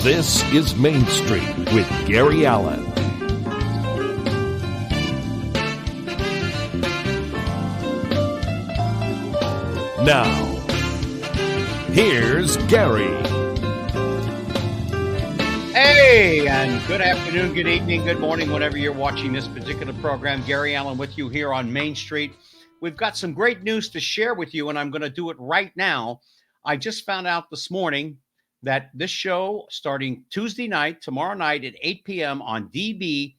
This is Main Street with Gary Allen. Now, here's Gary. Hey, and good afternoon, good evening, good morning, whenever you're watching this particular program. Gary Allen with you here on Main Street. We've got some great news to share with you, and I'm going to do it right now. I just found out this morning that this show, starting Tuesday night, tomorrow night at 8 p.m. on dbtv.com,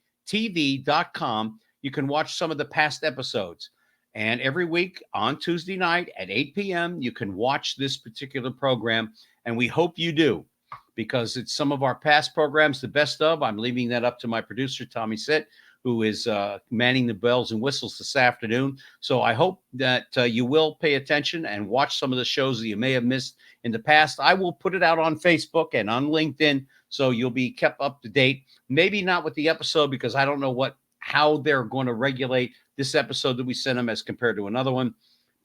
you can watch some of the past episodes. And every week on Tuesday night at 8 p.m., you can watch this particular program, and we hope you do, because it's some of our past programs, the best of. I'm leaving that up to my producer, Tommy Sitt, who is manning the bells and whistles this afternoon. So I hope that you will pay attention and watch some of the shows that you may have missed in the past. I will put it out on Facebook and on LinkedIn, so you'll be kept up to date. Maybe not with the episode, because I don't know how they're going to regulate this episode that we sent them as compared to another one.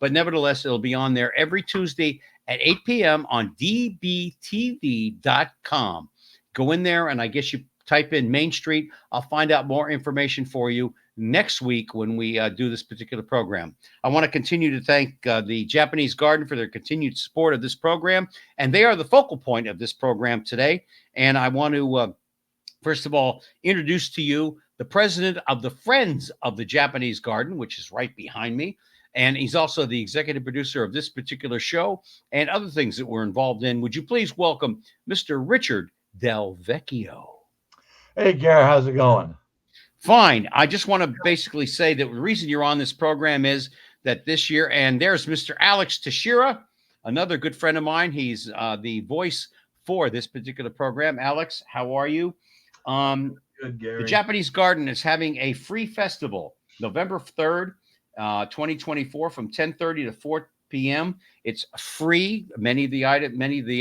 But nevertheless, it'll be on there every Tuesday at 8 p.m. on dbtv.com. Go in there, and I guess you type in Main Street. I'll find out more information for you next week when we do this particular program. I want to continue to thank the Japanese Garden for their continued support of this program, and they are the focal point of this program today. And I want to, first of all, introduce to you the president of the Friends of the Japanese Garden, which is right behind me. And he's also the executive producer of this particular show and other things that we're involved in. Would you please welcome Mr. Richard Del Vecchio? Hey, Gary, how's it going? Fine. I just want to basically say that the reason you're on this program is that this year, and there's Mr. Alex Teixeira, another good friend of mine. He's the voice for this particular program. Alex, how are you? Good, Gary. The Japanese Garden is having a free festival November 3rd, 2024, from 10:30 to 4 p.m. It's free. Many of the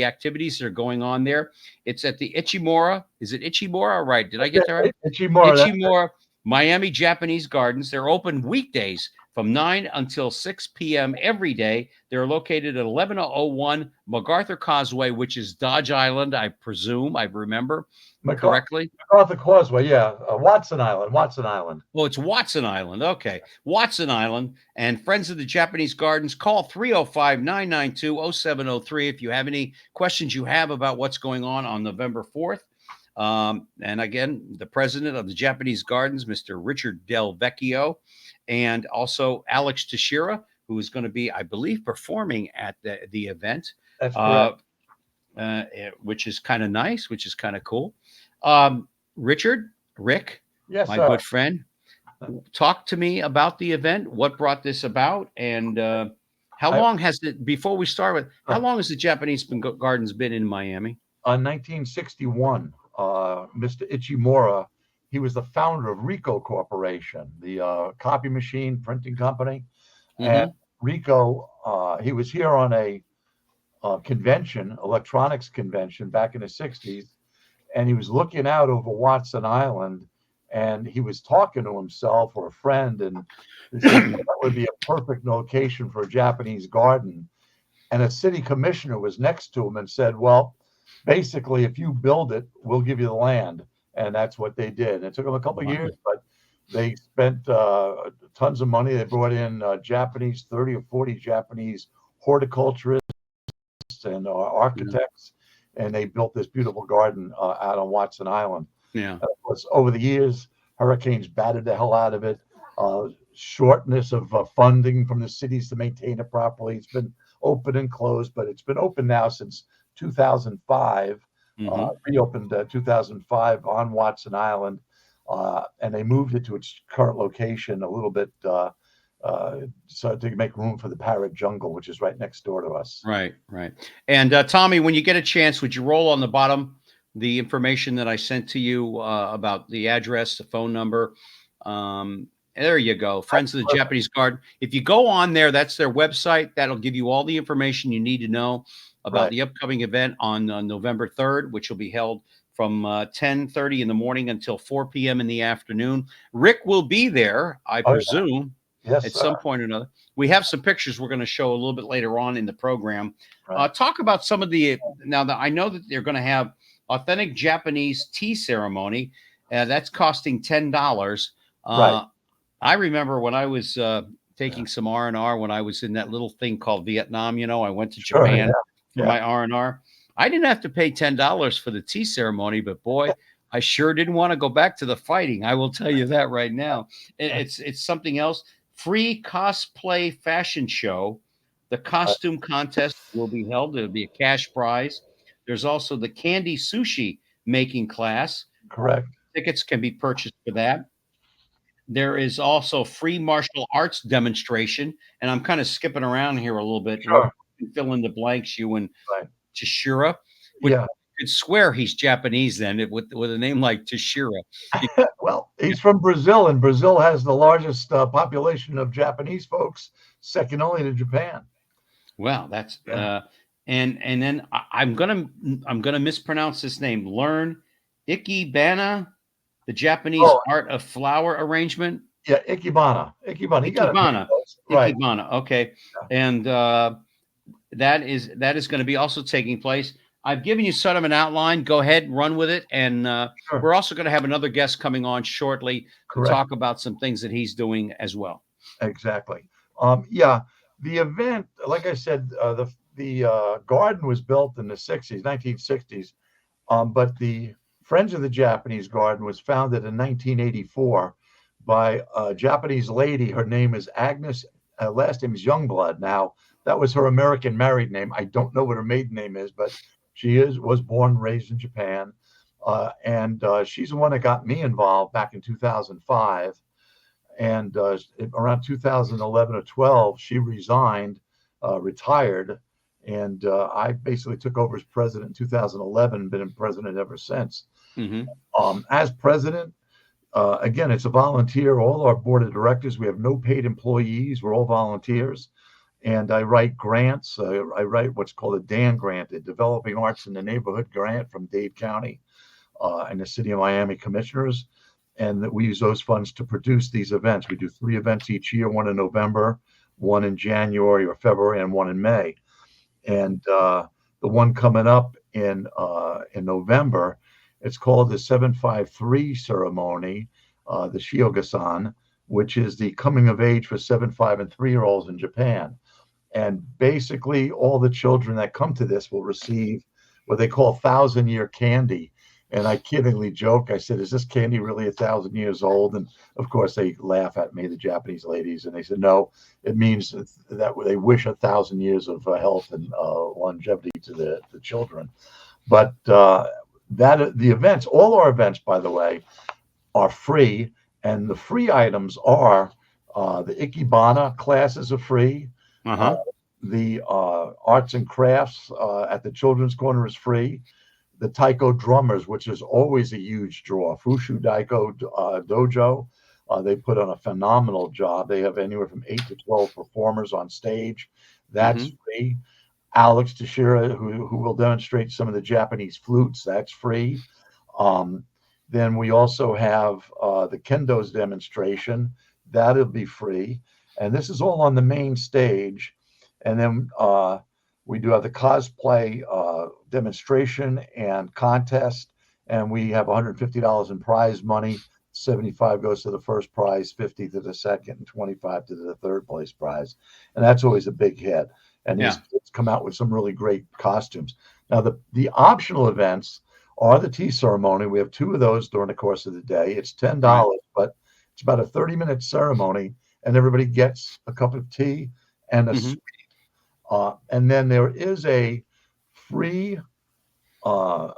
activities that are going on there. It's at the Ichimura. Is it Ichimura? Right. Did I get that right? Ichimura Miami Japanese Gardens. They're open weekdays from 9 until 6 p.m. every day. They're located at 1101 MacArthur Causeway, which is Dodge Island, I presume. I remember correctly. MacArthur Causeway, yeah. Watson Island. Oh, it's Watson Island. Okay. Watson Island. And Friends of the Japanese Gardens, call 305-992-0703 if you have any questions you have about what's going on November 4th. And again, the president of the Japanese Gardens, Mr. Richard Del Vecchio, and also Alex Teixeira, who is going to be, I believe, performing at the event. That's correct. Which is kind of nice, which is kind of cool. Rick, yes, my sir. good friend, talk to me about the event, what brought this about, and how long has it, before we start with, how long has the Japanese Gardens been in Miami? 1961, Mr. Ichimura, he was the founder of Ricoh Corporation, the copy machine printing company. Mm-hmm. And Ricoh, he was here on a convention, electronics convention back in the 60s, and he was looking out over Watson Island, and he was talking to himself or a friend, and he said that would be a perfect location for a Japanese garden. And a city commissioner was next to him and said, well, basically, if you build it, we'll give you the land. And that's what they did. It took them a couple of years, but they spent tons of money. They brought in 30 or 40 Japanese horticulturists and architects, and they built this beautiful garden out on Watson Island. Yeah. Of course, over the years, hurricanes battered the hell out of it. Shortness of funding from the cities to maintain it properly. It's been open and closed, but it's been open now since 2005. Reopened 2005 on Watson Island, and they moved it to its current location a little bit so to make room for the parrot jungle, which is right next door to us. Right. And Tommy, when you get a chance, would you roll on the bottom the information that I sent to you about the address, the phone number? There you go. Friends of the Japanese Garden. If you go on there, that's their website. That'll give you all the information you need to know about the upcoming event on November 3rd, which will be held from 10:30 in the morning until 4 p.m. in the afternoon. Rick will be there, I presume. Yes, at some point or another. We have some pictures we're going to show a little bit later on in the program. Talk about some of the, now that I know that they're going to have authentic Japanese tea ceremony. That's costing $10. Right. I remember when I was taking some R&R when I was in that little thing called Vietnam. I went to Sure, Japan yeah. for my R&R. I didn't have to pay $10 for the tea ceremony, but boy, I sure didn't want to go back to the fighting. I will tell you that right now. It's something else. Free cosplay fashion show. The costume contest will be held. There'll be a cash prize. There's also the candy sushi making class. Correct. Tickets can be purchased for that. There is also free martial arts demonstration, and I'm kind of skipping around here a little bit. Sure. You can fill in the blanks, you and Right. Tashira. Which Yeah. you could swear he's Japanese then with a name like Tashira. Well, he's from Brazil, and Brazil has the largest population of Japanese folks, second only to Japan. Wow, that's Yeah. and then I'm gonna mispronounce this name. Learn Ikebana, the Japanese art of flower arrangement. Yeah, Ikebana. Ikebana. He got it Ikebana. right. Ikebana. Okay, and that is going to be also taking place. I've given you sort of an outline. Go ahead, run with it, and Sure. we're also going to have another guest coming on shortly Correct. to talk about some things that he's doing as well. Exactly. Yeah, the event, like I said, the garden was built in the 1960s, but the Friends of the Japanese Garden was founded in 1984 by a Japanese lady. Her name is Agnes. Last name is Youngblood. Now, that was her American married name. I don't know what her maiden name is, but she was born and raised in Japan. And she's the one that got me involved back in 2005. And around 2011 or 12, she resigned, retired, and I basically took over as president in 2011 and been president ever since. Mm-hmm. As president, again, it's a volunteer. All our board of directors, we have no paid employees. We're all volunteers. And I write grants. I write what's called a DAN grant, a Developing Arts in the Neighborhood grant from Dade County and the City of Miami commissioners. And that we use those funds to produce these events. We do 3 events each year, one in November, one in January or February, and one in May. And the one coming up in November, it's called the 753 ceremony, the Shiogasan, which is the coming of age for 7, 5, and 3-year-olds in Japan. And basically, all the children that come to this will receive what they call 1,000-year candy. And I kiddingly joke, I said, is this candy really 1,000 years old? And of course, they laugh at me, the Japanese ladies, and they said, no, it means that they wish 1,000 years of health and longevity to the children. But the events, all our events, by the way, are free. And the free items are the Ikebana classes are free. Uh-huh. The arts and crafts at the Children's Corner is free. The Taiko drummers, which is always a huge draw. Fushu Daiko Dojo, they put on a phenomenal job. They have anywhere from 8 to 12 performers on stage. That's free. Alex Tashira, who will demonstrate some of the Japanese flutes, that's free. Then we also have the Kendo's demonstration. That'll be free. And this is all on the main stage. And then we do have the cosplay demonstration and contest, and we have $150 in prize money. 75 goes to the first prize, 50 to the second, and 25 to the third place prize. And that's always a big hit. And these kids come out with some really great costumes. Now, the optional events are the tea ceremony. We have 2 of those during the course of the day. It's $10, but it's about a 30-minute ceremony, and everybody gets a cup of tea and a sweet. And then there is a free, the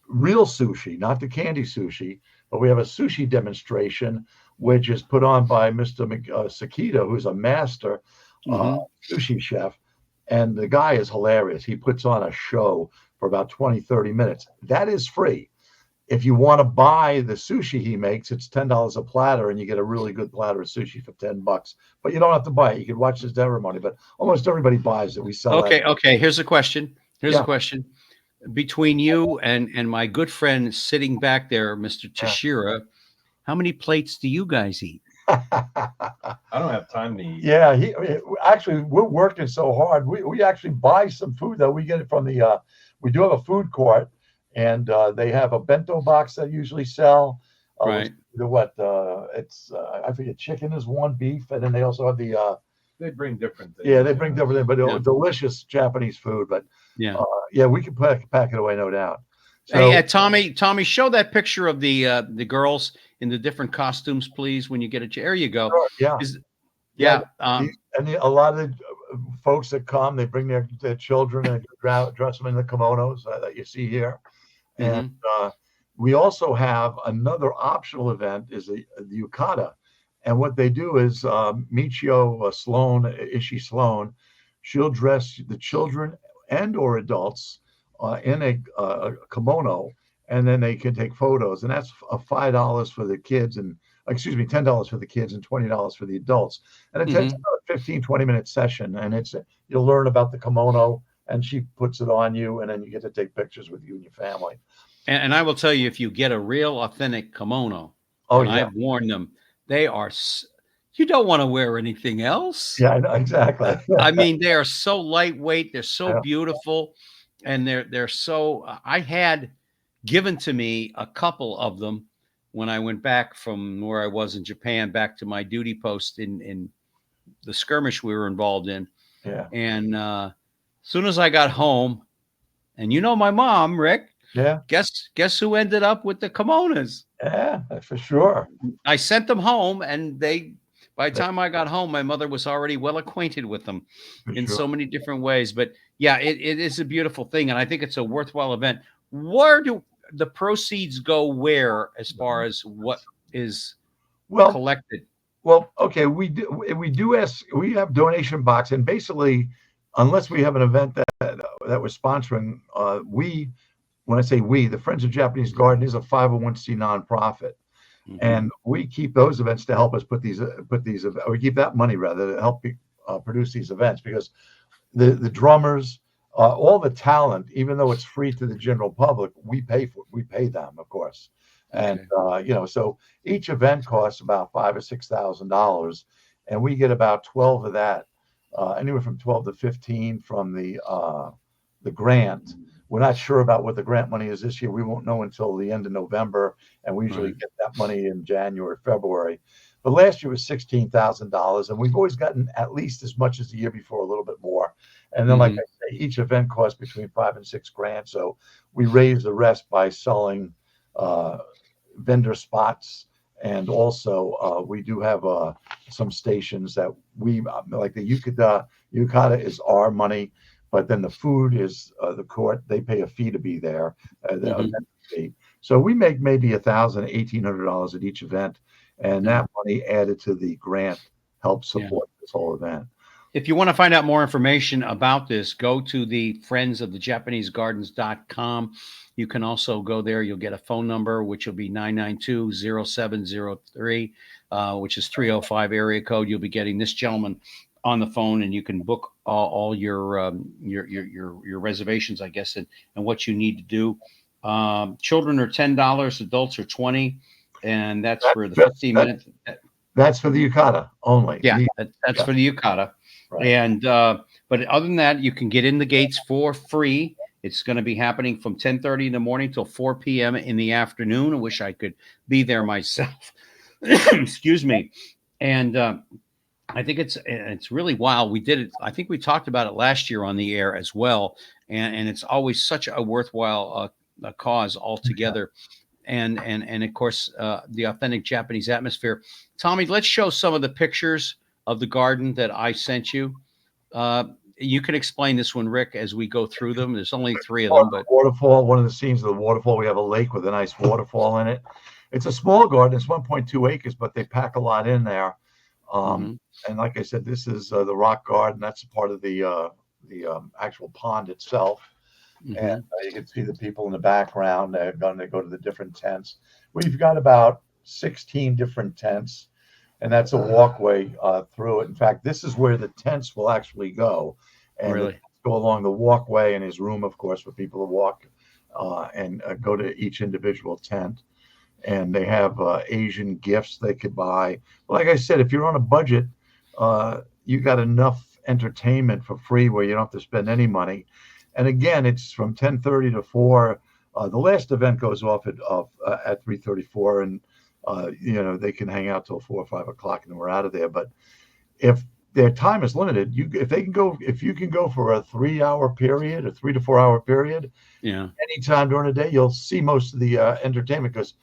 real sushi, not the candy sushi, but we have a sushi demonstration, which is put on by Mr. Sakita, who's a master sushi chef. And the guy is hilarious. He puts on a show for about 20, 30 minutes. That is free. If you want to buy the sushi he makes, it's $10 a platter, and you get a really good platter of sushi for $10. But you don't have to buy it. You can watch this ceremony, but almost everybody buys it. We sell that. Okay. Here's a question. A question. Between you and my good friend sitting back there, Mr. Tashira, how many plates do you guys eat? I don't have time to eat. Yeah, actually, we're working so hard. We actually buy some food, though. We get it from the we do have a food court, and they have a bento box that usually sell. Right. It's I forget, chicken is one, beef, and then they also have the They bring different things. yeah, they bring different, but Yeah. delicious Japanese food. But Yeah. yeah, we can pack it away, no doubt. So, Hey, Tommy, show that picture of the girls in the different costumes, please. When you get it, there you go. sure, yeah. Yeah. A lot of the folks that come, they bring their children and dress them in the kimonos that you see here. And we also have another optional event is the yukata. And what they do is Michio Sloan, Ishii Sloan, she'll dress the children and or adults in a kimono, and then they can take photos. And that's $5 for the kids and $10 for the kids and $20 for the adults. And it takes about a 15, 20-minute session. And you'll learn about the kimono, and she puts it on you, and then you get to take pictures with you and your family. And I will tell you, if you get a real authentic kimono, I've worn them, they are, you don't want to wear anything else. Yeah, exactly. I mean, they are so lightweight. They're so beautiful. And they're so, I had given to me a couple of them when I went back from where I was in Japan back to my duty post in the skirmish we were involved in. Yeah. And as soon as I got home, and my mom, Rick, yeah, guess who ended up with the kimonos? Yeah, for sure. I sent them home, and by the time I got home, my mother was already well acquainted with them in so many different ways. But yeah, it is a beautiful thing, and I think it's a worthwhile event. Where do the proceeds go? Where, as far as what is collected? Well, okay, we have donation box, and basically, unless we have an event that we're sponsoring, when I say we, the Friends of Japanese Garden is a 501c nonprofit. And we keep those events to help us we keep that money rather to help produce these events, because the drummers, all the talent, even though it's free to the general public, we pay them, of course. And so each event costs about $5,000 or $6,000, and we get about 12 of that, anywhere from 12 to 15 from the grant. We're not sure about what the grant money is this year. We won't know until the end of November, and we usually get that money in January, February. But last year was $16,000, and we've always gotten at least as much as the year before, a little bit more. And then, like I say, each event costs between $5,000 and $6,000. So we raise the rest by selling vendor spots, and also we do have some stations that we like. The yukata is our money. But then the food is the court. They pay a fee to be there. Fee. So we make maybe $1,000, $1,800 at each event, and that money added to the grant helps support this whole event. If you want to find out more information about this, go to the friendsofthejapanesegardens.com. You can also go there. You'll get a phone number, which will be 992-0703, which is 305 area code. You'll be getting this gentleman on the phone, and you can book all your reservations, I guess, and what you need to do. Children are $10, adults are $20, and that's for the 15 minutes. That's for the yukata only. Yeah, that's for the yukata. Right. And but other than that, you can get in the gates for free. It's going to be happening from 10:30 in the morning till 4 p.m. in the afternoon. I wish I could be there myself. Excuse me. And I think it's really wild. We did it. I think we talked about it last year on the air as well. And it's always such a worthwhile cause altogether. And of course, the authentic Japanese atmosphere. Tommy, let's show some of the pictures of the garden that I sent you. You can explain this one, Rick, as we go through them. There's only 3 of them. But waterfall, one of the scenes of the waterfall, we have a lake with a nice waterfall in it. It's a small garden. It's 1.2 acres, but they pack a lot in there. And like I said, this is the rock garden. That's part of the actual pond itself. And you can see the people in the background. They're going to go to the different tents. We've got about 16 different tents, and that's a walkway through it. In fact, this is where the tents will actually go. And go along the walkway, and his room, of course, for people to walk and go to each individual tent. And they have Asian gifts they could buy. Like I said, if you're on a budget, you got enough entertainment for free where you don't have to spend any money. And again, it's from 10:30 to 4. The last event goes off at 3:34, and they can hang out till 4 or 5 o'clock, and then we're out of there. But if their time is limited, if you can go for a 3-hour period, a 3 to 4 hour period, anytime during the day, you'll see most of the entertainment, because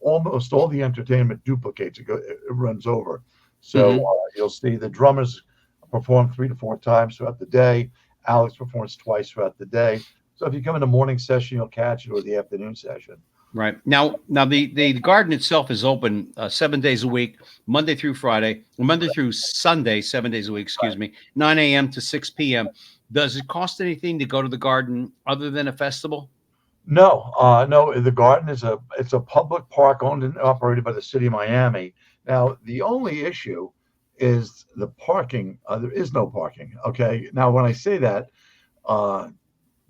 almost all the entertainment duplicates. It runs over. So you'll see the drummers perform 3 to 4 times throughout the day. Alex performs twice throughout the day. So if you come in the morning session, you'll catch it, or the afternoon session. Right. Now the garden itself is open 7 days a week, Monday through Sunday, 7 days a week, 9 a.m. to 6 p.m. Does it cost anything to go to the garden other than a festival? No, no. The garden it's a public park owned and operated by the city of Miami. Now, the only issue is the parking. There is no parking. Okay. Now, when I say that,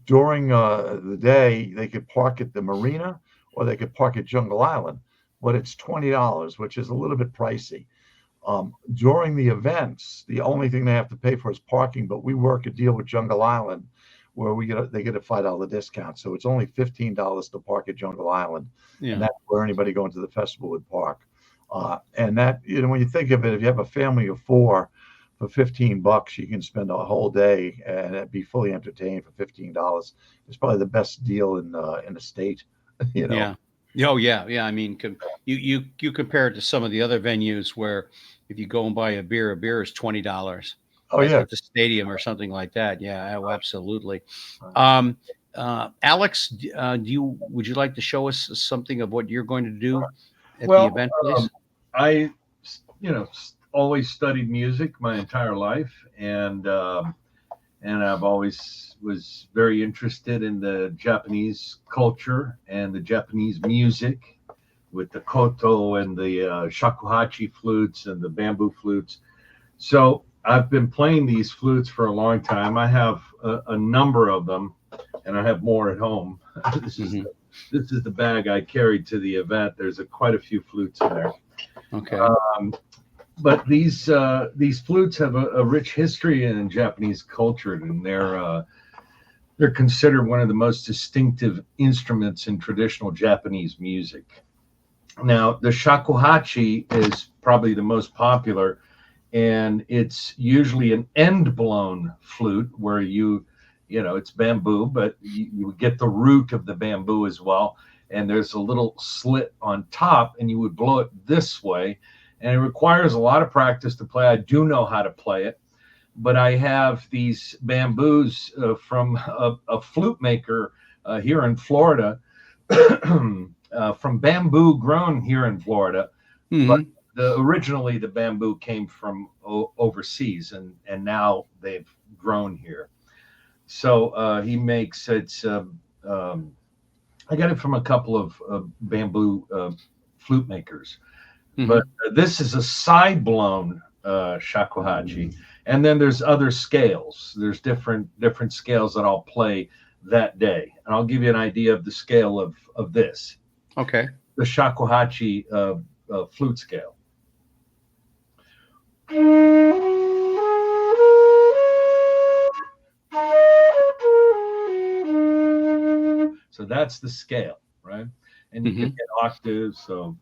during the day, they could park at the marina, or they could park at Jungle Island, but it's $20, which is a little bit pricey. During the events, the only thing they have to pay for is parking, but we work a deal with Jungle Island where they get a $5 discount. So it's only $15 to park at Jungle Island. And that's where anybody going to the festival would park. And that, when you think of it, if you have a family of 4, for $15, you can spend a whole day and be fully entertained for $15. It's probably the best deal in the state. Yeah. Oh yeah. I mean, you compare it to some of the other venues where if you go and buy a beer is $20. Oh yeah, at the stadium or something like that. Yeah. Oh, absolutely. Alex, would you like to show us something of what you're going to do at the event, please? I, always studied music my entire life, and I've always was very interested in the Japanese culture and the Japanese music, with the koto and the shakuhachi flutes and the bamboo flutes. So I've been playing these flutes for a long time. I have a number of them, and I have more at home. This is the bag I carried to the event. There's quite a few flutes in there. Okay. But these flutes have a rich history in Japanese culture, and they're considered one of the most distinctive instruments in traditional Japanese music. Now, the shakuhachi is probably the most popular, and it's usually an end-blown flute where it's bamboo, but you would get the root of the bamboo as well, and there's a little slit on top, and you would blow it this way, and it requires a lot of practice to play. I do know how to play it, but I have these bamboos from a flute maker here in Florida, from bamboo grown here in Florida, but originally the bamboo came from overseas, and now they've grown here. So he makes I got it from a couple of bamboo flute makers, but this is a side blown shakuhachi, and then there's other scales. There's different scales that I'll play that day, and I'll give you an idea of the scale of this. Okay. The shakuhachi flute scale. So that's the scale, right? And you can get octaves. So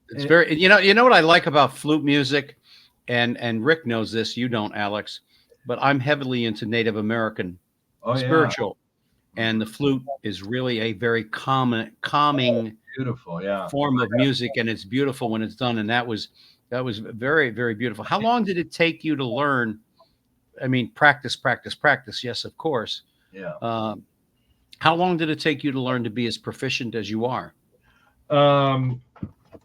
it's very, you know what I like about flute music, and Rick knows this, you don't, Alex, but I'm heavily into Native American spiritual, and the flute is really a very calming, beautiful, form of music, and it's beautiful when it's done. And that was very, very beautiful. How long did it take you to learn? I mean, practice. Yes, of course. Yeah. How long did it take you to learn to be as proficient as you are?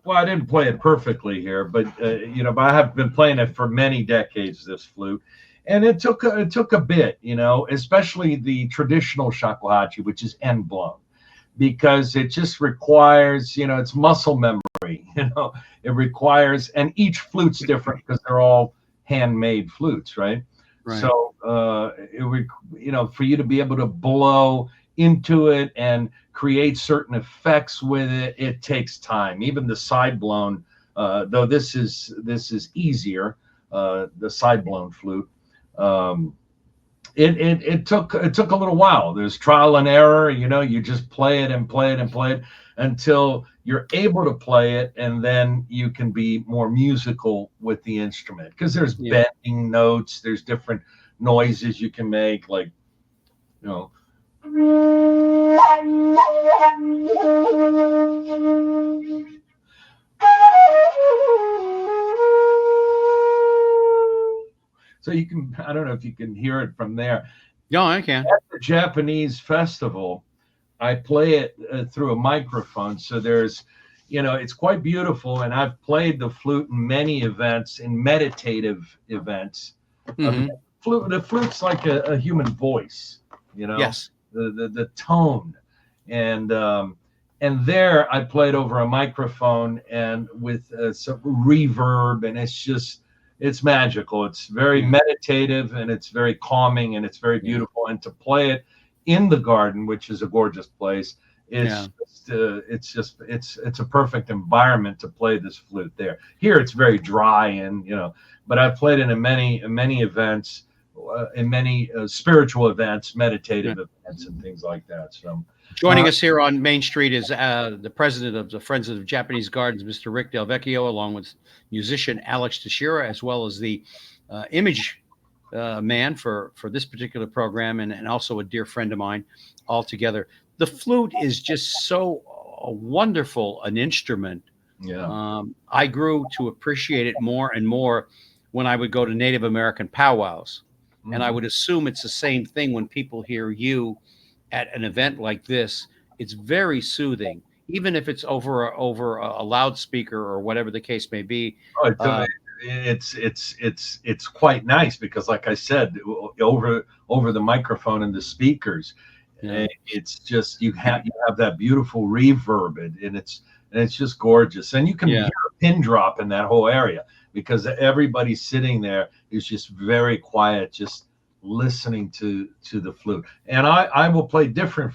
Well, I didn't play it perfectly here, but but I have been playing it for many decades, this flute, and it took a bit, especially the traditional shakuhachi, which is end blown. because it just requires, it's muscle memory. It requires, and each flute's different because they're all handmade flutes, right? Right. So it would, for you to be able to blow into it and create certain effects with it, it takes time. Even the side blown, though this is easier, the side blown flute. It took a little while. There's trial and error. You just play it and play it and play it until you're able to play it, and then you can be more musical with the instrument, because there's bending notes, there's different noises you can make, like, so you can, I don't know if you can hear it from there. No, I can. At the Japanese festival, I play it through a microphone. So there's, it's quite beautiful. And I've played the flute in many events, in meditative events. Mhm. The flute's like a human voice, Yes. the tone. And there I played over a microphone and with some reverb, and it's magical. It's very meditative, and it's very calming, and it's very beautiful. And to play it in the garden, which is a gorgeous place, it's a perfect environment to play this flute there. Here it's very dry, and but I've played it in many events, in many spiritual events, meditative events, and things like that. So joining us here on Main Street is the president of the Friends of the Japanese Gardens, Mr. Rick Del Vecchio, along with musician Alex Teixeira, as well as the image man for this particular program, and also a dear friend of mine altogether. The flute is just so wonderful an instrument. yeah. I grew to appreciate it more and more when I would go to Native American powwows. And I would assume it's the same thing when people hear you at an event like this. It's very soothing, even if it's over a loudspeaker or whatever the case may be. It's quite nice, because, like I said, over the microphone and the speakers, it's just you have that beautiful reverb, and it's just gorgeous. And you can hear a pin drop in that whole area, because everybody sitting there is just very quiet, just listening to the flute. And I will play different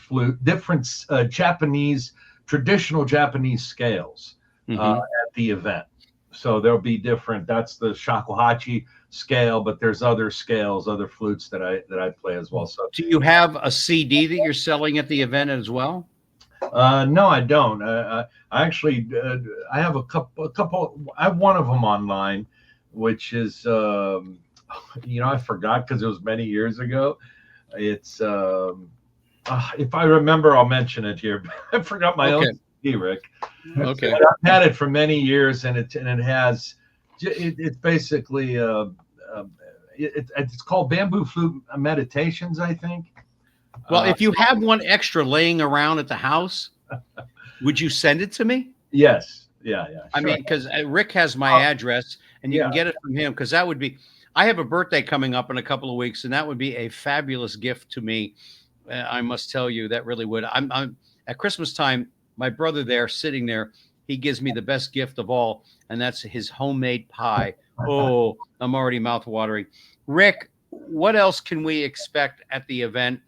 Japanese, traditional Japanese scales at the event. So there'll be different. That's the shakuhachi scale, but there's other scales, other flutes that I play as well. So do you have a CD that you're selling at the event as well? No, I don't. I actually I have a couple. I have one of them online, which is I forgot, because it was many years ago. It's if I remember, I'll mention it here. I forgot my own CD, Rick. Okay. But I've had it for many years, and it's basically it's called Bamboo Flute Meditations, I think. Well, if you have one extra laying around at the house, would you send it to me? Yes. Yeah. I mean, because Rick has my address, and you can get it from him, because that would be. I have a birthday coming up in a couple of weeks, and that would be a fabulous gift to me. I must tell you, that really would. I'm at Christmas time. My brother there, sitting there, he gives me the best gift of all, and that's his homemade pie. Oh, I'm already mouth watering. Rick, what else can we expect at the event?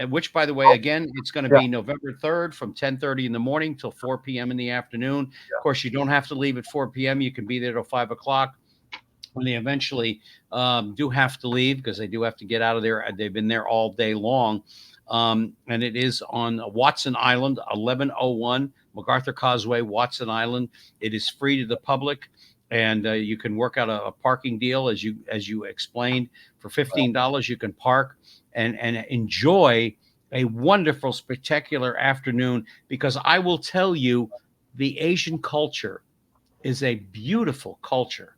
Which, by the way, again, it's going to be November 3rd from 10:30 in the morning till 4 p.m. in the afternoon. Of course, you don't have to leave at 4 p.m. You can be there till 5 o'clock. When they eventually do have to leave, because they do have to get out of there. They've been there all day long. And it is on Watson Island, 1101 MacArthur Causeway, Watson Island. It is free to the public, and you can work out a parking deal, as you explained. For $15, you can park and enjoy a wonderful, spectacular afternoon, because I will tell you, the Asian culture is a beautiful culture.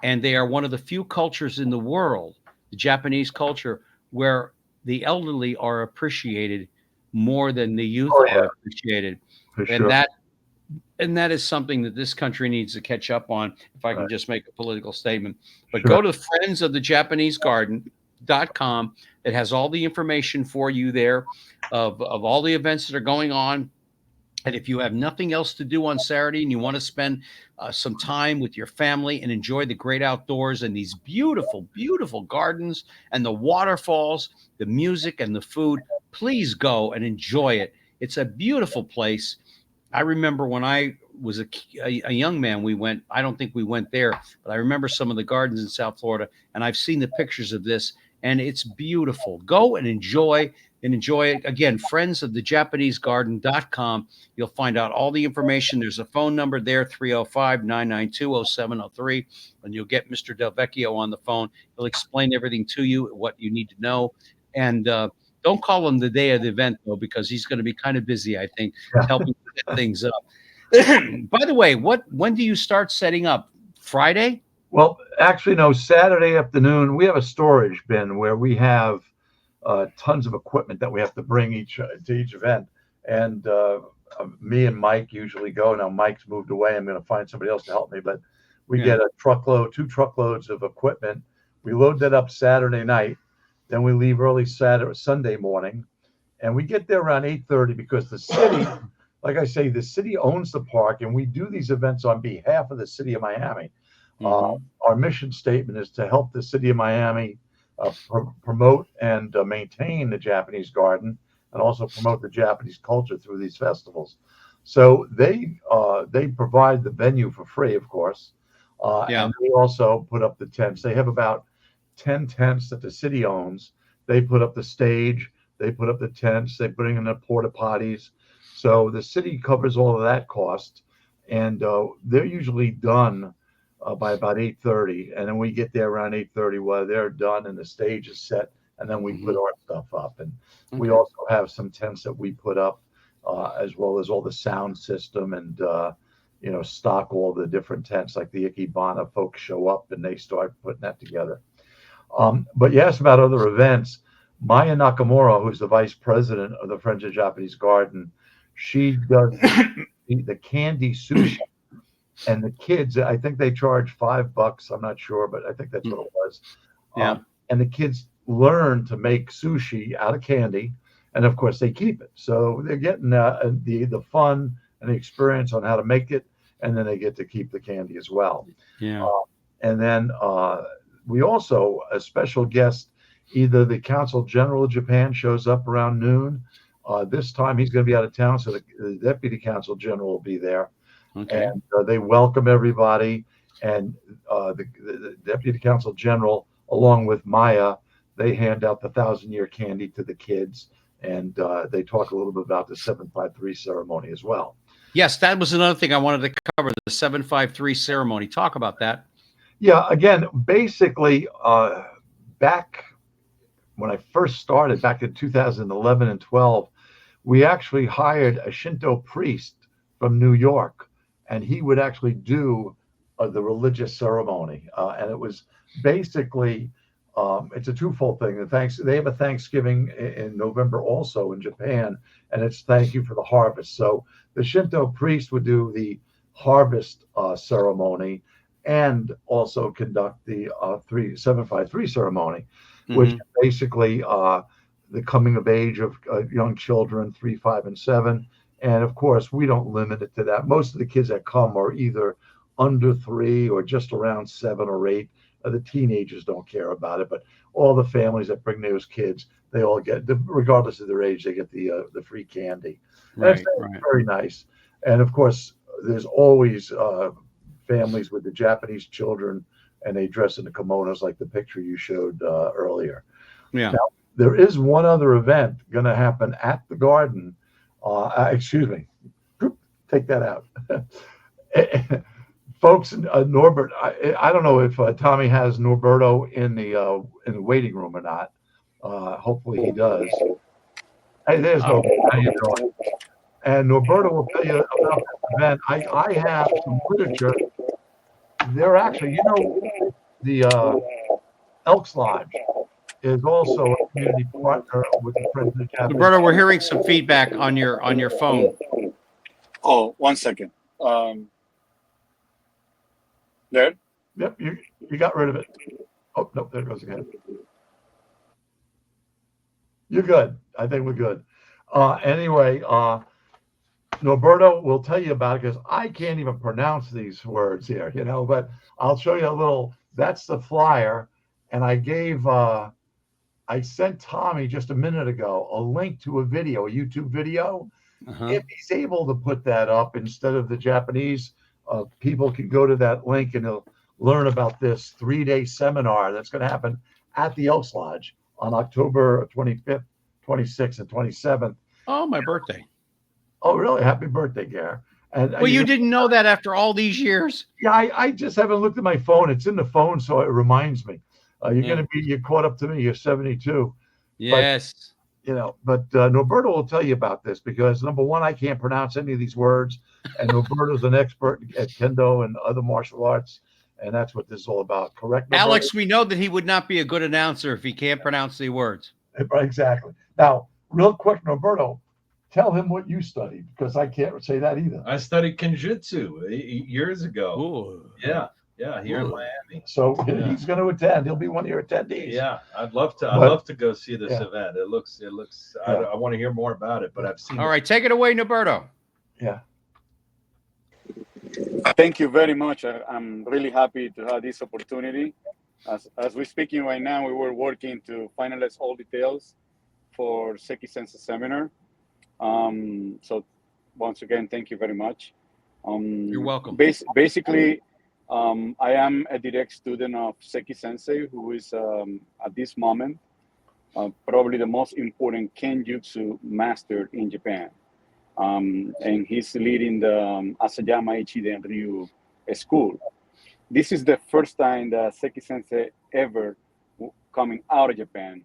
And they are one of the few cultures in the world, the Japanese culture, where the elderly are appreciated more than the youth are appreciated. And that is something that this country needs to catch up on, if I can just make a political statement. But go to Friends of the Japanese Garden garden.com. It has all the information for you there of all the events that are going on. And if you have nothing else to do on Saturday and you want to spend some time with your family and enjoy the great outdoors and these beautiful, beautiful gardens and the waterfalls, the music and the food, please go and enjoy it. It's a beautiful place. I remember when I was a young man, we went, I don't think we went there, but I remember some of the gardens in South Florida, and I've seen the pictures of this, and it's beautiful. Go and enjoy it. Again, friends of the JapaneseGarden.com. You'll find out all the information. There's a phone number there, 305-992-0703, and you'll get Mr. Del Vecchio on the phone. He'll explain everything to you, what you need to know. And don't call him the day of the event, though, because he's going to be kind of busy, I think, helping set things up. By the way, when do you start setting up? Friday? Well, actually, no, Saturday afternoon, we have a storage bin where we have tons of equipment that we have to bring to each event. And me and Mike usually go. Now, Mike's moved away. I'm going to find somebody else to help me. But we get a truckload, 2 truckloads of equipment. We load that up Saturday night. Then we leave early Sunday morning. And we get there around 8:30 because the city, like I say, the city owns the park. And we do these events on behalf of the city of Miami. Our mission statement is to help the city of Miami promote and maintain the Japanese garden, and also promote the Japanese culture through these festivals. So they provide the venue for free, of course. And they also put up the tents. They have about 10 tents that the city owns. They put up the stage. They put up the tents. They bring in the porta potties. So the city covers all of that cost, and they're usually done by about 8:30, and then we get there around 8:30 while they're done and the stage is set, and then we put our stuff up. And we also have some tents that we put up, as well as all the sound system and stock all the different tents. Like the Ikebana folks show up and they start putting that together. But you asked about other events. Maya Nakamura, who's the vice president of the Friends of Japanese Garden, she does the candy sushi. And the kids, I think they charge $5. I'm not sure, but I think that's what it was. And the kids learn to make sushi out of candy, and of course they keep it. So they're getting the fun and the experience on how to make it, and then they get to keep the candy as well. And then we also, a special guest, either the Consul General of Japan shows up around noon. This time he's going to be out of town, so the Deputy Consul General will be there. And they welcome everybody, and the Deputy Consul General, along with Maya, they hand out the 1,000-year candy to the kids, and they talk a little bit about the 753 ceremony as well. Yes, that was another thing I wanted to cover, the 753 ceremony. Talk about that. Yeah, again, basically, back when I first started, back in 2011 and 12, we actually hired a Shinto priest from New York, and he would actually do the religious ceremony. And it was basically, it's a twofold thing. They have a Thanksgiving in November also in Japan, and it's thank you for the harvest. So the Shinto priest would do the harvest ceremony and also conduct the 753 ceremony, which is basically the coming of age of young children, 3, 5, and 7. And of course, we don't limit it to that. Most of the kids that come are either under 3 or just around 7 or 8. The teenagers don't care about it, but all the families that bring those kids, they all get, regardless of their age, they get the free candy. Right. Very nice. And of course, there's always families with the Japanese children, and they dress in the kimonos like the picture you showed earlier. Now, there is one other event going to happen at the garden. Excuse me, take that out. Folks, Norbert, I don't know if Tommy has Norberto in the waiting room or not. Hopefully he does. Hey, there's Norberto. How you doing? And Norberto will tell you about this event. I have some literature. They're actually, the Elks Lodge is also a community partner with the Friends of the Japanese. Roberto, we're hearing some feedback on your phone. Oh, 1 second. There? Yep, you got rid of it. Oh, no, there it goes again. You're good. I think we're good. Anyway, Norberto will tell you about it because I can't even pronounce these words here, but I'll show you a little. That's the flyer. And I sent Tommy just a minute ago a link to a YouTube video. Uh-huh. If he's able to put that up instead of the Japanese, people can go to that link and they'll learn about this 3-day seminar that's going to happen at the Elks Lodge on October 25th, 26th, and 27th. Oh, my birthday. Oh, really? Happy birthday, Gare. And Well, you didn't know that after all these years? Yeah, I just haven't looked at my phone. It's in the phone, so it reminds me. You're caught up to me. You're 72. Yes. But Norberto will tell you about this because number one, I can't pronounce any of these words, and Norberto's an expert at kendo and other martial arts, and that's what this is all about. Correct, Norberto? Alex, we know that he would not be a good announcer if he can't pronounce the words. Exactly. Now, real quick, Norberto, tell him what you studied because I can't say that either. I studied Kenjutsu years ago. Ooh. Yeah, here in Miami. So he's going to attend. He'll be one of your attendees. Yeah, I'd love to go see this event. It looks. I want to hear more about it, but I've seen. All right, take it away, Norberto. Yeah. Thank you very much. I'm really happy to have this opportunity. As we're speaking right now, we were working to finalize all details for Seki Sensei seminar. So once again, thank you very much. You're welcome. Basically, I am a direct student of Seki Sensei, who is at this moment probably the most important Kenjutsu master in Japan. And he's leading the Asayama Ichiden Ryu school. This is the first time that Seki Sensei ever coming out of Japan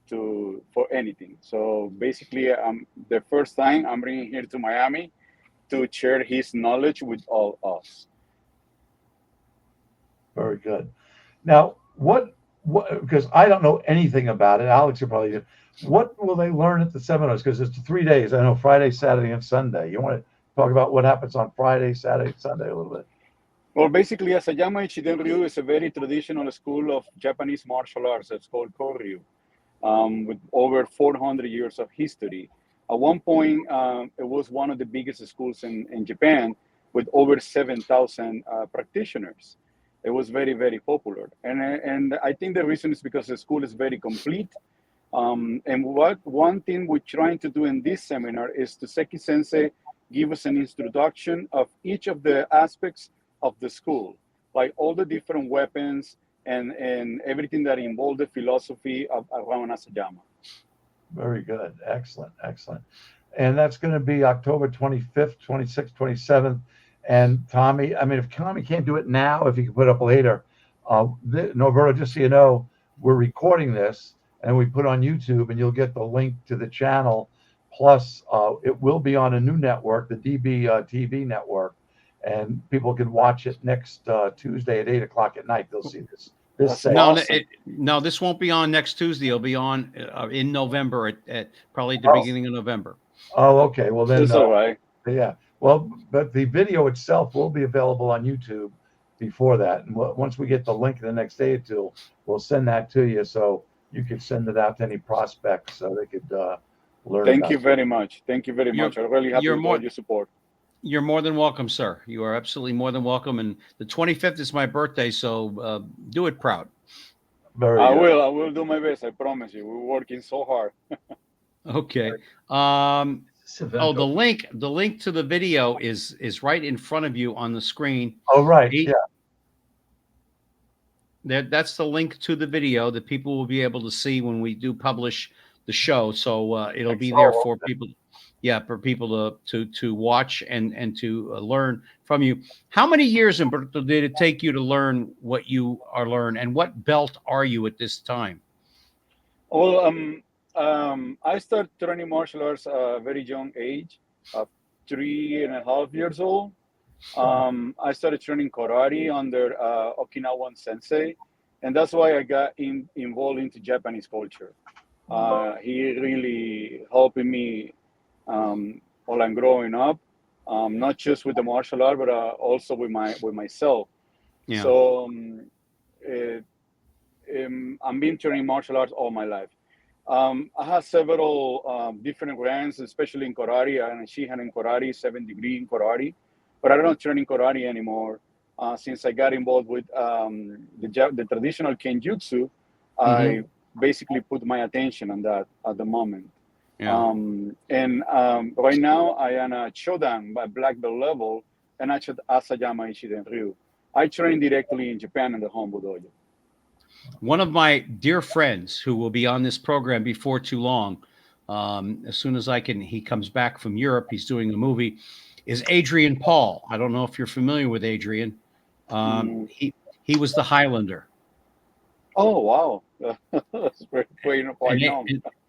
for anything. So basically, the first time I'm bringing here to Miami to share his knowledge with all us. Very good. Now, what? Because I don't know anything about it. Alex, you probably do. What will they learn at the seminars? Because it's 3 days. I know Friday, Saturday, and Sunday. You want to talk about what happens on Friday, Saturday, Sunday a little bit? Well, basically, Asayama Ichiden Ryu is a very traditional school of Japanese martial arts. It's called Koryu, with over 400 years of history. At one point, it was one of the biggest schools in Japan with over 7,000 practitioners. It was very, very popular. And I think the reason is because the school is very complete. And one thing we're trying to do in this seminar is to Seki Sensei give us an introduction of each of the aspects of the school, like all the different weapons and everything that involved the philosophy around Asayama. Very good. Excellent. And that's going to be October 25th, 26th, 27th. And Tommy, if Tommy can't do it now, if he can put it up later, Norberto, just so you know, we're recording this and we put on YouTube, and you'll get the link to the channel. Plus, it will be on a new network, the DB TV network, and people can watch it next Tuesday at 8:00 at night. They'll see this. No, this won't be on next Tuesday. It'll be on in November at probably the beginning of November. Oh, okay. Well, then, That's all right. Yeah. Well, but the video itself will be available on YouTube before that. And once we get the link the next day or two, we'll send that to you so you could send it out to any prospects so they could learn. Thank you very much. Thank you very much. I'm really happy with all your support. You're more than welcome, sir. You are absolutely more than welcome. And the 25th is my birthday, so do it proud. I will do my best. I promise you. We're working so hard. Okay. The link to the video is right in front of you on the screen. Oh, right. Yeah. That's the link to the video that people will be able to see when we do publish the show. So it'll be there for people. Yeah, for people to watch and to learn from you. How many years, Humberto, did it take you to learn what you are learning, and what belt are you at this time? Well, I started training martial arts at a very young age, 3.5 years old. I started training karate under Okinawan sensei, and that's why I got involved into Japanese culture. He really helping me while I'm growing up, not just with the martial art, but also with myself. Yeah. So I've been training martial arts all my life. I have several different grants, especially in karate. I'm a Shihan in karate, 7th degree in karate, but I don't train in karate anymore. Since I got involved with the traditional kenjutsu, I basically put my attention on that at the moment. Yeah. Right now, I am a Shodan by black belt level, and I should Asayama Ishiden Ryu. I train directly in Japan in the Hombu Dojo. One of my dear friends who will be on this program before too long, as soon as he comes back from Europe, he's doing a movie, is Adrian Paul. I don't know if you're familiar with Adrian. He was the Highlander. Oh, wow. That's very quite known.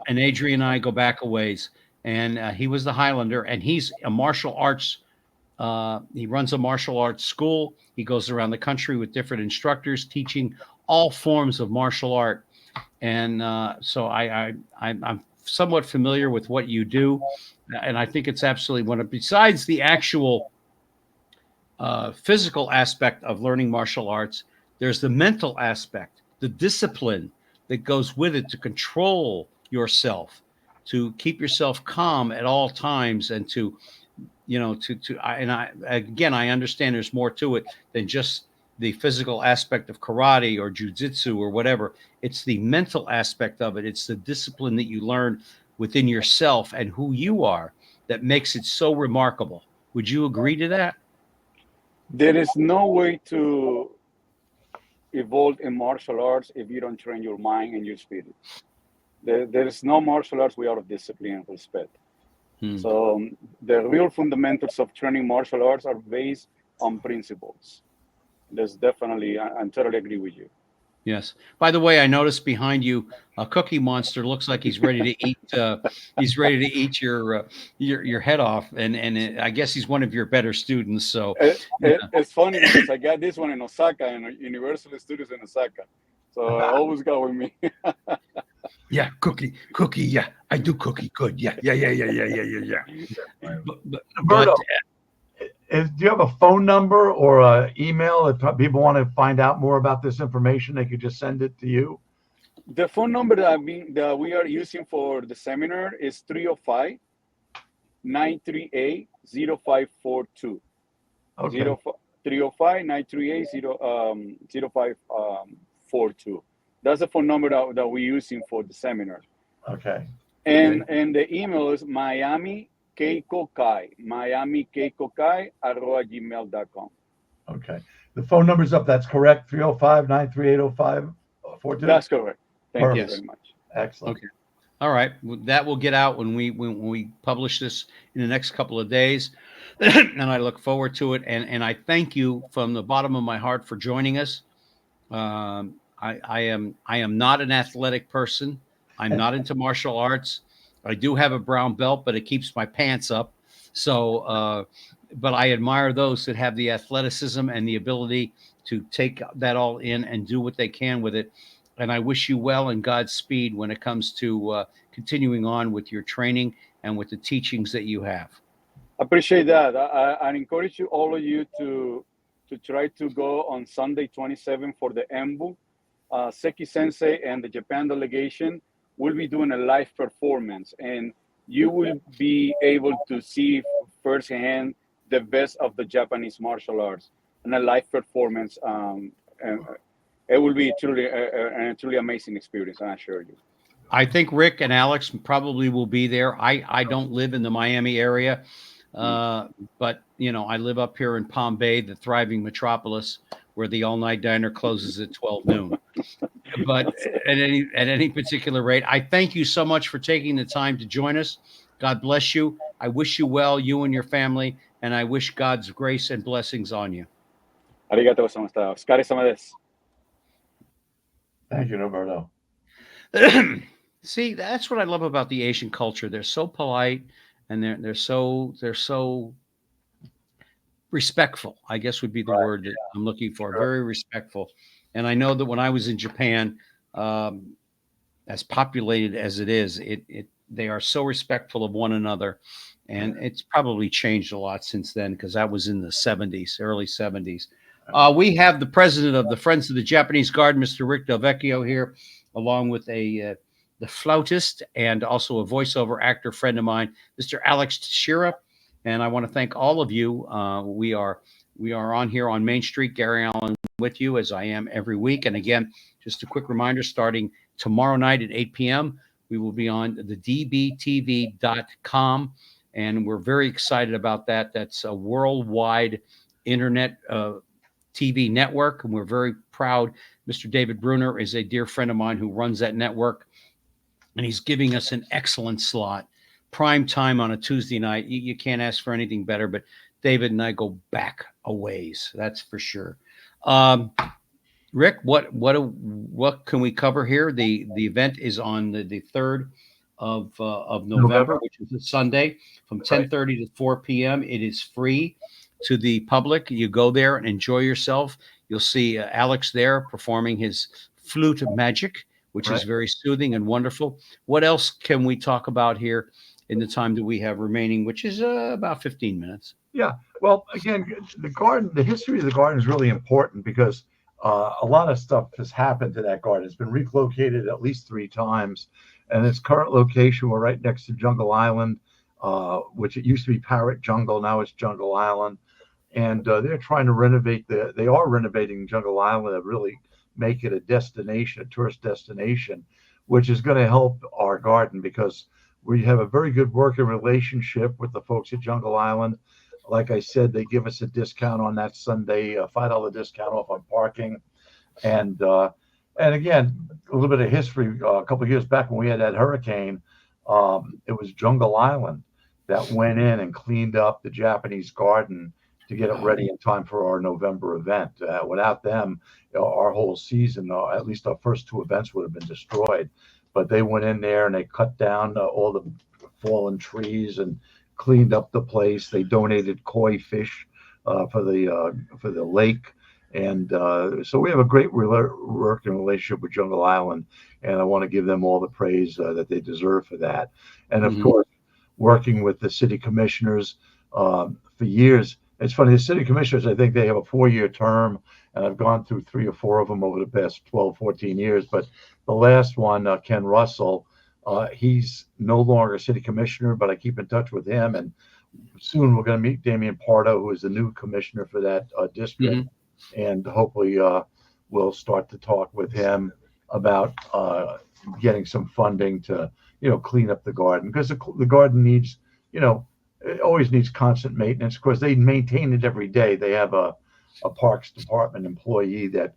And Adrian and I go back a ways. And he was the Highlander, and he's a martial arts. He runs a martial arts school. He goes around the country with different instructors teaching all forms of martial art. And so I'm somewhat familiar with what you do. And I think it's absolutely besides the actual physical aspect of learning martial arts, there's the mental aspect, the discipline that goes with it to control yourself, to keep yourself calm at all times, and to I understand there's more to it than just the physical aspect of karate or jujitsu or whatever. It's the mental aspect of it. It's the discipline that you learn within yourself and who you are that makes it so remarkable. Would you agree to that? There is no way to evolve in martial arts if you don't train your mind and your spirit. There is no martial arts without discipline and respect. So the real fundamentals of training martial arts are based on principles. There's definitely, I totally agree with you. Yes. By the way, I noticed behind you a Cookie Monster looks like he's ready to eat. He's ready to eat your head off, and I guess he's one of your better students. So it's funny because I got this one in Osaka, in Universal Studios in Osaka. So I always go with me. Yeah, cookie. Yeah, I do cookie good. Yeah. Roberto, do you have a phone number or an email if people want to find out more about this information? They could just send it to you. The phone number that we are using for the seminar is 305-938-0542. Okay. 305-938-0542. That's the phone number that we're using for the seminar. Okay. And the email is miamikeikokai@gmail.com. Okay. The phone number's up. That's correct. 305-938-0542. That's correct. Thank you Yes. very much. Excellent. Okay. All right. That will get out when we publish this in the next couple of days. And I look forward to it. And I thank you from the bottom of my heart for joining us. I am not an athletic person. I'm not into martial arts. I do have a brown belt, but it keeps my pants up. So, but I admire those that have the athleticism and the ability to take that all in and do what they can with it. And I wish you well and Godspeed when it comes to continuing on with your training and with the teachings that you have. I appreciate that. I encourage all of you to try to go on Sunday 27 for the EMBU. Seki Sensei and the Japan delegation will be doing a live performance, and you will be able to see firsthand the best of the Japanese martial arts in a live performance. And it will be truly a truly amazing experience, I assure you. I think Rick and Alex probably will be there. I don't live in the Miami area, but I live up here in Palm Bay, the thriving metropolis, where the all-night diner closes at 12 noon. But at any particular rate, I thank you so much for taking the time to join us. God bless you. I wish you well, you and your family, and I wish God's grace and blessings on you. Arigatou gozaimasu. Otsukare-sama desu. Thank you, Roberto. See, that's what I love about the Asian culture. They're so polite, and they're so respectful, I guess would be the word that I'm looking for. Sure. Very respectful. And I know that when I was in Japan, as populated as it is, they are so respectful of one another. And it's probably changed a lot since then, because that was in the 70s, early 70s. We have the president of the Friends of the Japanese Garden, Mr. Rick Del Vecchio, here, along with the the flautist, and also a voiceover actor friend of mine, Mr. Alex Teixeira. And I want to thank all of you. We are on here on Main Street, Gary Allen with you, as I am every week. And again, just a quick reminder, starting tomorrow night at 8 p.m., we will be on the dbtv.com. And we're very excited about that. That's a worldwide internet TV network. And we're very proud. Mr. David Bruner is a dear friend of mine who runs that network. And he's giving us an excellent slot. Prime time on a Tuesday night. You can't ask for anything better, but David and I go back a ways. That's for sure. Rick, what can we cover here? The event is on the 3rd of November, which is a Sunday, from 10:30 to 4 p.m. It is free to the public. You go there and enjoy yourself. You'll see Alex there performing his flute magic, which is very soothing and wonderful. What else can we talk about here in the time that we have remaining, which is about 15 minutes? Yeah. Well, again, the history of the garden is really important because a lot of stuff has happened to that garden. It's been relocated at least 3 times. And its current location, we're right next to Jungle Island, which it used to be Parrot Jungle. Now it's Jungle Island. And they're trying to renovate they are renovating Jungle Island to really make it a destination, a tourist destination, which is going to help our garden because we have a very good working relationship with the folks at Jungle Island. Like I said, they give us a discount on that Sunday, a $5 discount off on parking. And again, a little bit of history. A couple of years back when we had that hurricane, it was Jungle Island that went in and cleaned up the Japanese garden to get it ready in time for our November event. Without them, our whole season, at least our first 2 events, would have been destroyed. But they went in there and they cut down all the fallen trees and cleaned up the place. They donated koi fish for the lake. And so we have a great working relationship with Jungle Island, and I want to give them all the praise that they deserve for that. And of course, working with the city commissioners for years. It's funny, the city commissioners, I think they have a 4-year term, and I've gone through 3 or 4 of them over the past 12, 14 years. But the last one, Ken Russell, he's no longer a city commissioner, but I keep in touch with him. And soon we're going to meet Damian Pardo, who is the new commissioner for that district. And hopefully we'll start to talk with him about getting some funding to, clean up the garden, because the garden needs, it always needs constant maintenance. Of course, they maintain it every day. They have a Parks Department employee that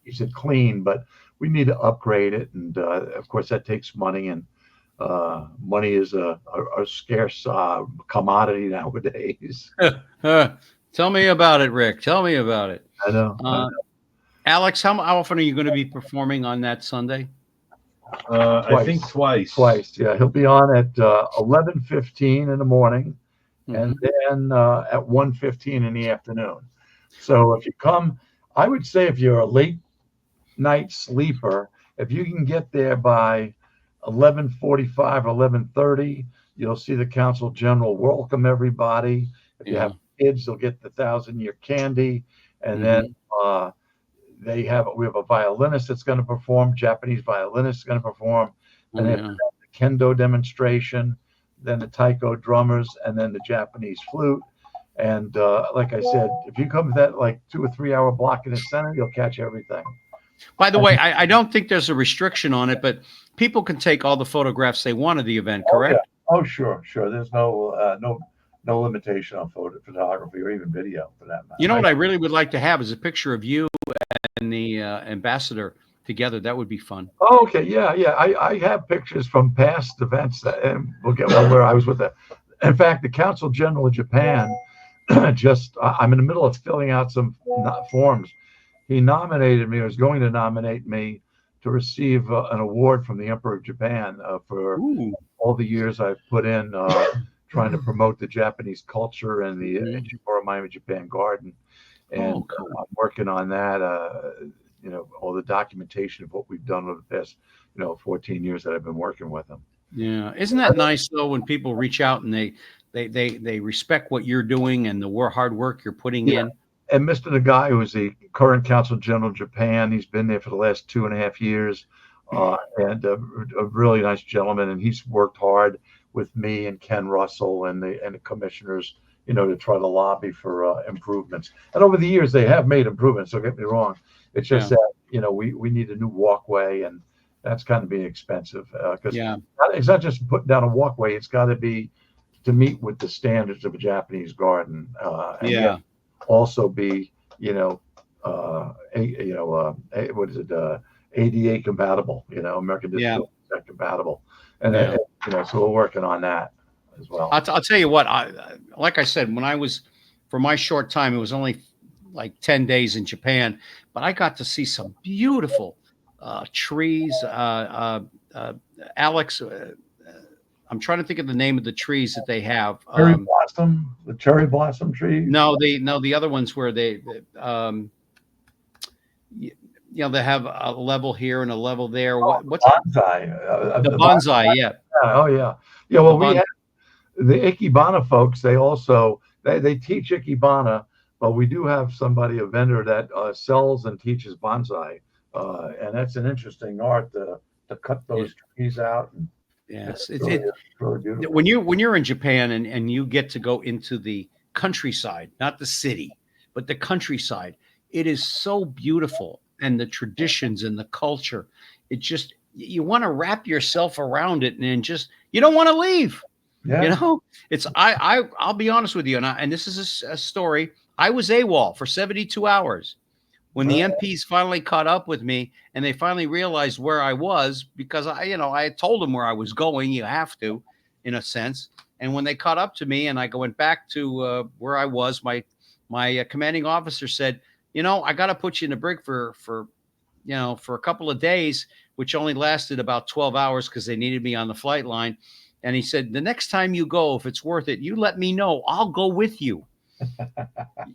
keeps it clean, but we need to upgrade it. And of course, that takes money, and money is a scarce commodity nowadays. Tell me about it, Rick. Tell me about it. I know. Alex, how often are you going to be performing on that Sunday? I think twice. Twice, yeah. He'll be on at 11:15 in the morning, and then at 1:15 in the afternoon. So if you come, I would say if you're a late night sleeper, if you can get there by 11:45 or 11:30, you'll see the Council General welcome everybody. If you have kids, they'll get the 1,000-year candy, and then we have a violinist that's going to perform, Japanese violinist is going to perform, and then the kendo demonstration, then the taiko drummers, and then the Japanese flute. And like I said, if you come to that like 2 or 3 hour block in the center, you'll catch everything. By the way, I don't think there's a restriction on it, but people can take all the photographs they want of the event, correct? Oh, sure. There's no limitation on photography or even video for that matter. You know what I really would like to have is a picture of you and the ambassador together. That would be fun. Oh, okay. Yeah. I have pictures from past events, and we'll get one where I was with the. In fact, the Council General of Japan I'm in the middle of filling out some forms. He nominated me, or was going to nominate me to receive an award from the Emperor of Japan for all the years I've put in trying to promote the Japanese culture and the Ichibara Miami Japan Garden. And I'm working on that, all the documentation of what we've done over the past, 14 years that I've been working with them. Yeah. Isn't that nice, though, when people reach out and they respect what you're doing and the hard work you're putting in? And Mr. Nagai, who is the current Council General of Japan, he's been there for the last 2.5 years. and a really nice gentleman. And he's worked hard with me and Ken Russell and the commissioners, to try to lobby for improvements. And over the years, they have made improvements. Don't get me wrong. It's just that we need a new walkway, and that's kind of being expensive because it's not just putting down a walkway. It's got to be to meet with the standards of a Japanese garden. And also be what is it? ADA compatible. American Disabilities Act compatible, and so we're working on that as well. I'll tell you what. Like I said, when I was, for my short time, it was only like 10 days in Japan, but I got to see some beautiful trees. Alex, I'm trying to think of the name of the trees that they have. The cherry blossom tree. No, the other ones where they have a level here and a level there. What's bonsai? The bonsai, yeah. Oh yeah. Well, we have the Ikebana folks. They also they teach Ikebana, but we do have a vendor that sells and teaches bonsai, and that's an interesting art to cut those trees out. And yes, it's really beautiful. When you're in Japan and you get to go into the countryside, not the city, but the countryside, it is so beautiful, and the traditions and the culture. It just, you want to wrap yourself around it, and just you don't want to leave. Yeah. It's I'll be honest with you, and this is a story. I was AWOL for 72 hours. When the MPs finally caught up with me and they finally realized where I was, because I had told them where I was going. You have to, in a sense. And when they caught up to me and I went back to where I was, my commanding officer said, I got to put you in the brig for a couple of days, which only lasted about 12 hours because they needed me on the flight line. And he said, the next time you go, if it's worth it, you let me know. I'll go with you.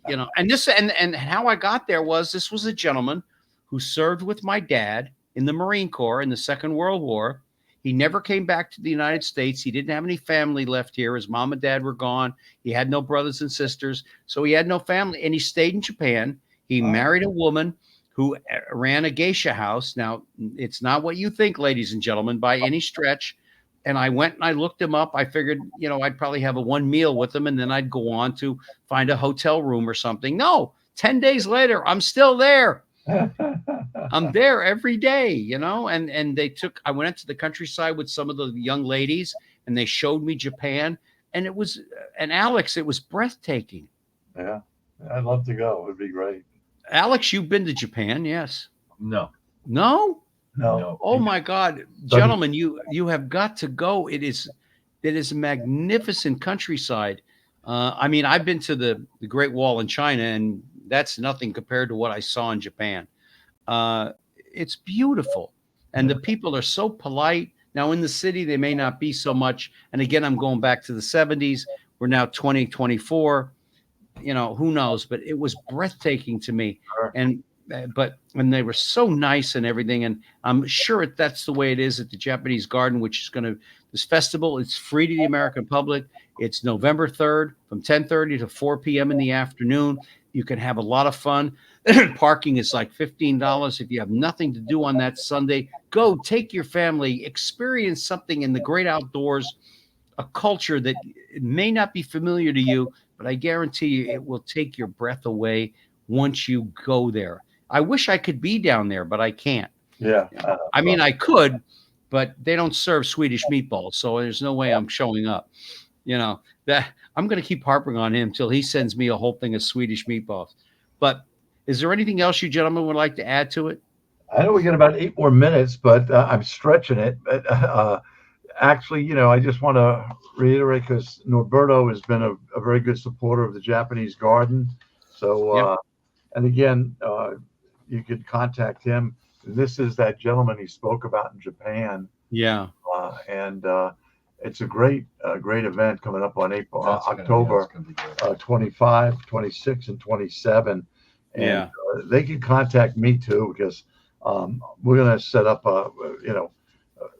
And this and how I got there was, this was a gentleman who served with my dad in the Marine Corps in the Second World War. He never came back to the United States. He didn't have any family left here. His mom and dad were gone. He had no brothers and sisters, so he had no family, and he stayed in Japan. He married a woman who ran a geisha house. Now, it's not what you think, ladies and gentlemen, by any stretch. And I went and I looked him up. I figured, I'd probably have one meal with him, and then I'd go on to find a hotel room or something. No, 10 days later, I'm still there. I'm there every day, and I went into the countryside with some of the young ladies, and they showed me Japan, and Alex, it was breathtaking. Yeah, I'd love to go. It would be great. Alex, you've been to Japan, yes? No. Oh my God, gentlemen, you have got to go. It is a magnificent countryside. I've been to the Great Wall in China, and that's nothing compared to what I saw in Japan. It's beautiful, and the people are so polite. Now in the city, they may not be so much. And again, I'm going back to the 70s. We're now 2024. Who knows? But it was breathtaking to me. Sure. But when they were so nice and everything, and I'm sure that's the way it is at the Japanese Garden, which is this festival. It's free to the American public. It's November 3rd from 10:30 to 4 p.m. in the afternoon. You can have a lot of fun. Parking is like $15. If you have nothing to do on that Sunday, go take your family, experience something in the great outdoors, a culture that may not be familiar to you, but I guarantee you it will take your breath away once you go there. I wish I could be down there, but I can't. Yeah. I could, but they don't serve Swedish meatballs, so there's no way I'm showing up. That I'm going to keep harping on him till he sends me a whole thing of Swedish meatballs. But is there anything else you gentlemen would like to add to it? I know we got about 8 more minutes, but I'm stretching it. But actually, I just want to reiterate, because Norberto has been a very good supporter of the Japanese Garden. So, and again, you could contact him. This is that gentleman he spoke about in Japan. Yeah. And it's a great event coming up on October 25, 26, and 27. And they can contact me too, because we're going to set up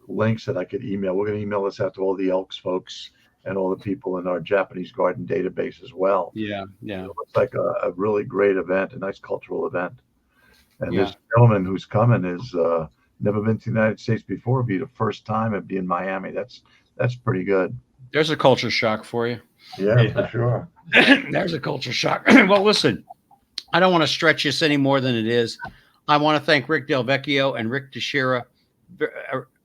links that I could email. We're going to email this out to all the Elks folks and all the people in our Japanese Garden database as well. Yeah. It looks like a really great event, a nice cultural event. And this gentleman who's coming is never been to the United States before. It'd be the first time. It'd be in Miami. That's pretty good. There's a culture shock for you. Yeah, for sure. There's a culture shock. Well, listen, I don't want to stretch this any more than it is. I want to thank Rick Del Vecchio and Rick Teixeira,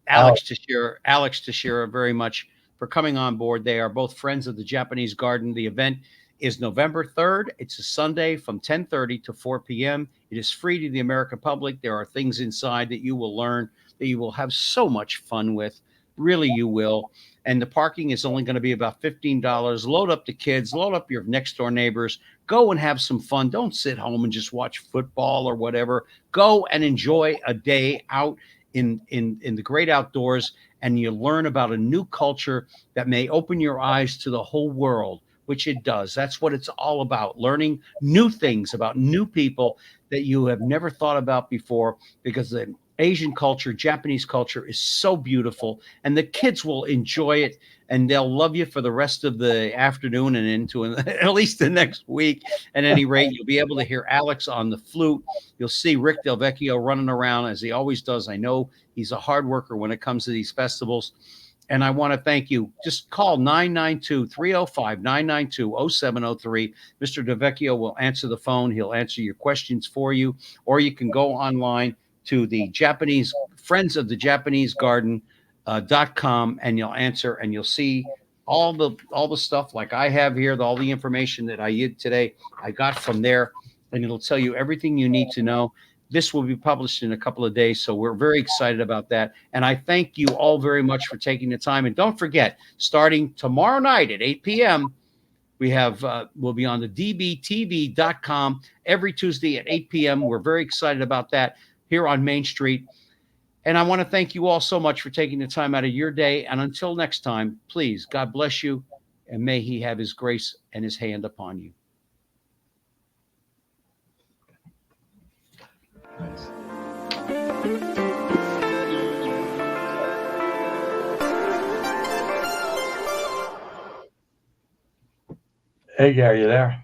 Alex Teixeira very much for coming on board. They are both friends of the Japanese Garden. The event is November 3rd. It's a Sunday from 10:30 to 4 p.m. It is free to the American public. There are things inside that you will learn, that you will have so much fun with. Really, you will. And the parking is only going to be about $15. Load up the kids, load up your next door neighbors, go and have some fun. Don't sit home and just watch football or whatever. Go and enjoy a day out in the great outdoors, and you learn about a new culture that may open your eyes to the whole world, which it does. That's what it's all about, learning new things about new people that you have never thought about before, because the Asian culture, Japanese culture is so beautiful, and the kids will enjoy it, and they'll love you for the rest of the afternoon and into at least the next week. At any rate, you'll be able to hear Alex on the flute. You'll see Rick Del Vecchio running around as he always does. I know he's a hard worker when it comes to these festivals. And I want to thank you. Just call 992-305-992-0703. Mr. Del Vecchio will answer the phone. He'll answer your questions for you, or you can go online to the Japanese Friends of the Japanese Garden.com, and you'll answer, and you'll see all the stuff like I have here, all the information that I did today, I got from there, and it'll tell you everything you need to know. This will be published in a couple of days, so we're very excited about that. And I thank you all very much for taking the time. And don't forget, starting tomorrow night at 8 p.m., we have we'll be on the dbtv.com every Tuesday at 8 p.m. We're very excited about that here on Main Street. And I want to thank you all so much for taking the time out of your day. And until next time, please, God bless you, and may he have his grace and his hand upon you. Hey, Gary, you there?